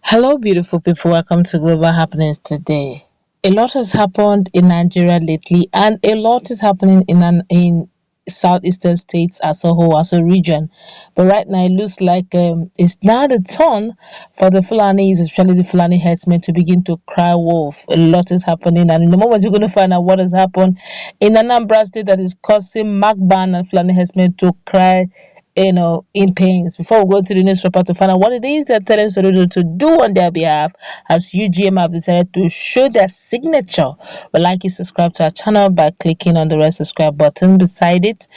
Hello, beautiful people. Welcome to Global Happenings today. A lot has happened in Nigeria lately, and a lot is happening in southeastern states as a whole, as a region. But right now, it looks like it's now the turn for the Fulanis, especially the Fulani Herdsmen, to begin to cry wolf. A lot is happening, and in the moment, you're going to find out what has happened in Anambra state that is causing MACBAN and Fulani Herdsmen to cry in pains. Before we go to the newspaper to find out what it is they're telling Soludo to do on their behalf, as UGM have decided to show their signature. But like you subscribe to our channel by clicking on the red subscribe button beside it.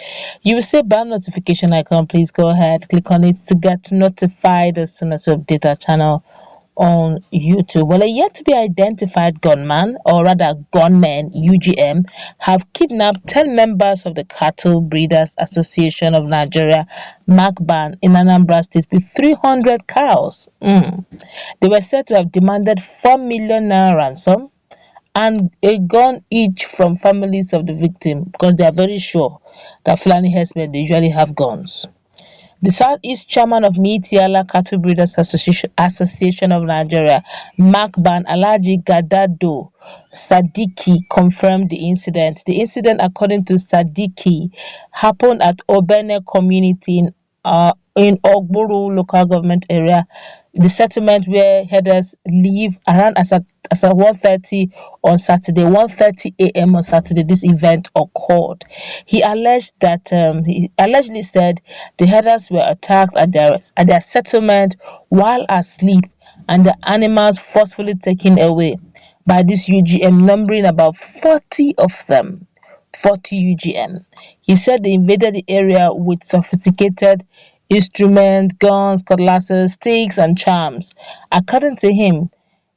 You will see bell notification icon. Please go ahead, click on it to get notified as soon as we update our channel on YouTube. Well, a yet to be identified gunman, or rather gunmen, UGM, have kidnapped 10 members of the Cattle Breeders Association of Nigeria, MACBAN, in Anambra State with 300 cows. They were said to have demanded 4 million naira ransom and a gun each from families of the victim, because they are very sure that Fulani Herdsmen usually have guns. The Southeast chairman of Miyetti Cattle Breeders Association of Nigeria, MACBAN, Alhaji Gadado Sadiki, confirmed the incident. The incident, according to Sadiki, happened at Obene community in Ogburu local government area, the settlement where herders live, around as at 1:30 on Saturday, 1:30 a.m. on Saturday. This event occurred. He allegedly said the herders were attacked at their settlement while asleep, and the animals forcefully taken away by this UGM, numbering about 40 of them. 40 UGM. He said they invaded the area with sophisticated instruments, guns, cutlasses, sticks, and charms. According to him,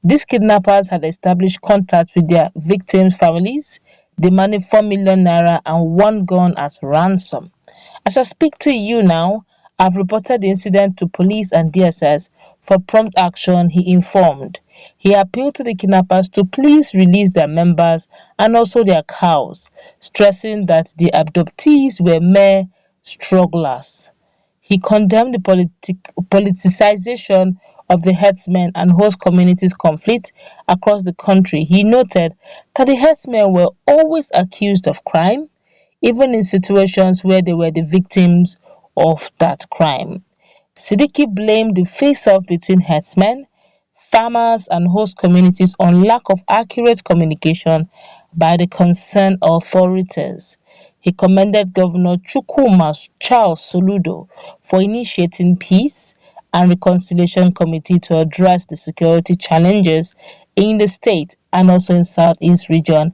these kidnappers had established contact with their victims' families, demanding 4 million naira and one gun as ransom. As I speak to you now, I've reported the incident to police and DSS for prompt action, he informed. He appealed to the kidnappers to please release their members and also their cows, stressing that the abductees were mere strugglers. He condemned the politicization of the herdsmen and host communities conflict across the country. He noted that the herdsmen were always accused of crime, even in situations where they were the victims of that crime. Siddiqui blamed the face-off between herdsmen, farmers, and host communities on lack of accurate communication by the concerned authorities. He commended Governor Chukwuma Charles Soludo for initiating peace and reconciliation committee to address the security challenges in the state and also in Southeast region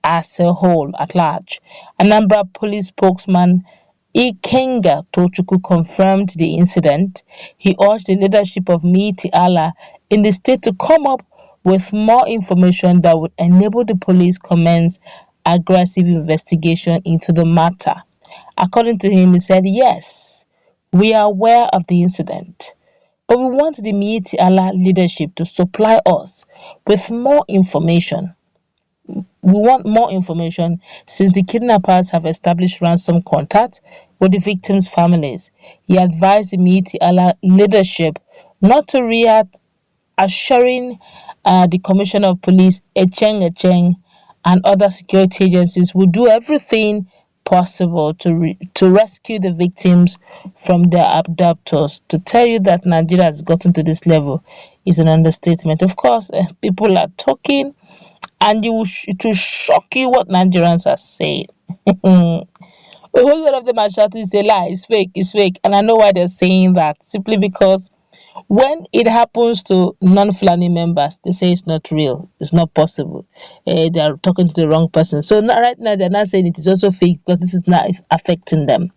as a whole at large. Anambra police spokesman Ikenga Tochukwu confirmed the incident. He urged the leadership of Miyetti in the state to come up with more information that would enable the police commence aggressive investigation into the matter. According to him, he said, "Yes, we are aware of the incident, but we want the Miyetti leadership to supply us with more information. We want more information since the kidnappers have established ransom contact with the victims' families." He advised the Miyetti leadership not to react, assuring the Commissioner of Police, Echeng, and other security agencies will do everything possible to rescue the victims from their abductors. To tell you that Nigeria has gotten to this level is an understatement. Of course, people are talking, and it will shock you what Nigerians are saying. A whole lot of them are shouting, say lie, it's fake. And I know why they're saying that. Simply because when it happens to non-Fulani members, they say it's not real, it's not possible. They are talking to the wrong person. So now, right now, they're not saying it is also fake because this is not affecting them.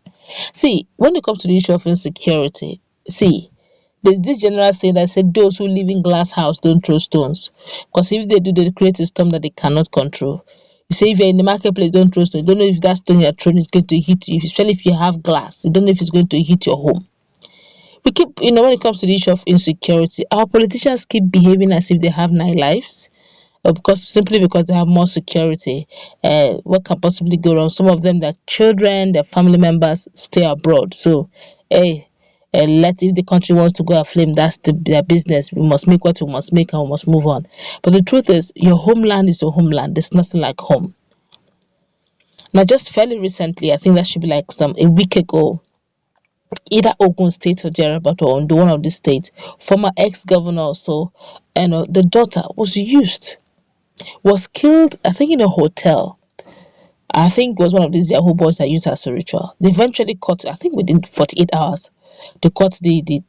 See, when it comes to the issue of insecurity, there's this general saying that said those who live in glass house don't throw stones, because if they do, they create a storm that they cannot control. You say if you're in the marketplace, don't throw stones. You don't know if that stone you're throwing is going to hit you, especially if you have glass. You don't know if it's going to hit your home. We keep, when it comes to the issue of insecurity, our politicians keep behaving as if they have 9 lives, simply because they have more security. What can possibly go wrong? Some of them, their children, their family members stay abroad. So, hey, Let if the country wants to go aflame, that's their business. We must make what we must make and we must move on. But the truth is, your homeland is your homeland. There's nothing like home. Now, just fairly recently, I think that should be like a week ago, either Ogun State or Jarabat or Ondo, one of the states, former ex-governor also, and the daughter was killed, I think, in a hotel. I think it was one of these Yahoo boys that used her as a ritual. They eventually caught, I think within 48 hours, they caught the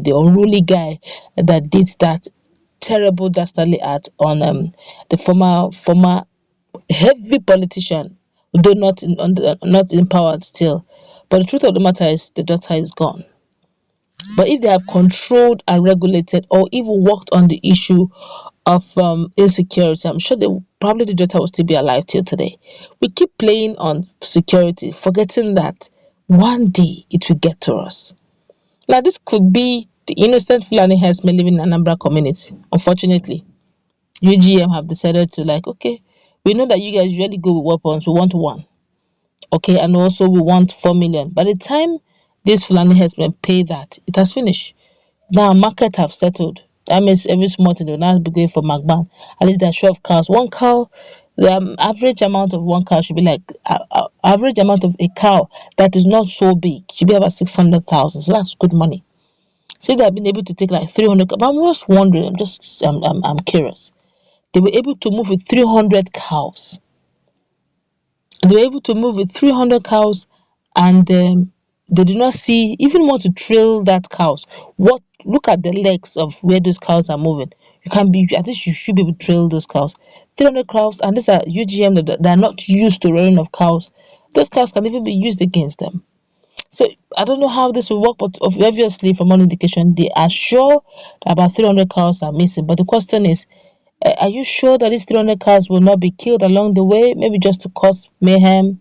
unruly guy that did that terrible dastardly act on the former heavy politician, though not empowered still. But the truth of the matter is the daughter is gone. But if they have controlled and regulated or even worked on the issue of insecurity, I'm sure probably the daughter will still be alive till today. We keep playing on security, forgetting that one day it will get to us. Now, this could be the innocent Fulani Herdsmen living in Anambra community. Unfortunately, UGM have decided to okay, we know that you guys usually go with weapons. We want one. Okay, and also we want 4 million. By the time this Fulani Herdsmen pay that, it has finished. Now market have settled. That means every small thing will now be going for MACBAN. At least they're sure of cows. One cow, the average amount of one cow should be like average amount of a cow that is not so big should be about 600,000. So that's good money. See, they've been able to take like 300. But I'm just wondering. I'm curious. They were able to move with 300 cows. They were able to move with 300 cows, and they did not even want to trail that cows. Look at the legs of where those cows are moving. You can be, at least you should be able to trail those cows. 300 cows, and these are UGM that are not used to rearing of cows. Those cows can even be used against them. So I don't know how this will work, but obviously from one indication they are sure that about 300 cows are missing. But the question is, are you sure that these 300 cows will not be killed along the way? Maybe just to cause mayhem.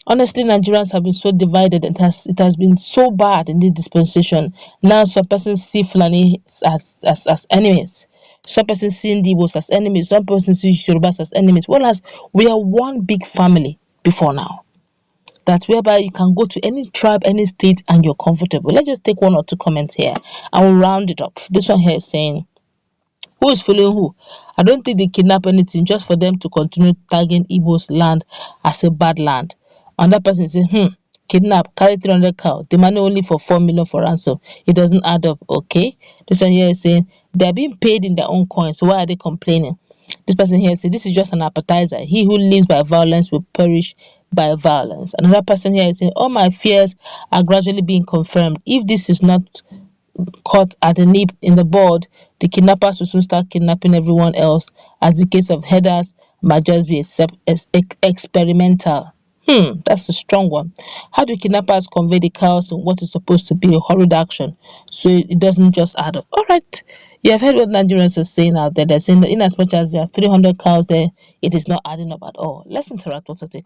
Honestly, Nigerians have been so divided. It has been so bad in this dispensation. Now some persons see Fulani as enemies. Some persons see Igbos as enemies. Some persons see Yorubas as enemies. Whereas we are one big family before now. That's whereby you can go to any tribe, any state, and you're comfortable. Let's just take one or two comments here and we'll round it up. This one here is saying, who is following who? I don't think they kidnap anything just for them to continue tagging Igbo's land as a bad land. Another person say, kidnap, carry 300 cow, demand only for 4 million for ransom. It doesn't add up, okay? This one here is saying, they are being paid in their own coin, so why are they complaining? This person here says, this is just an appetizer. He who lives by violence will perish by violence. Another person here is saying, all my fears are gradually being confirmed. If this is not caught at the nip in the bud, the kidnappers will soon start kidnapping everyone else, as the case of headers might just be experimental. That's a strong one. How do kidnappers convey the chaos in what is supposed to be a horrid action so it doesn't just add up? All right, you have heard what Nigerians are saying out there. They're saying that in as much as there are 300 cows there, it is not adding up at all. Let's interact. What's your take?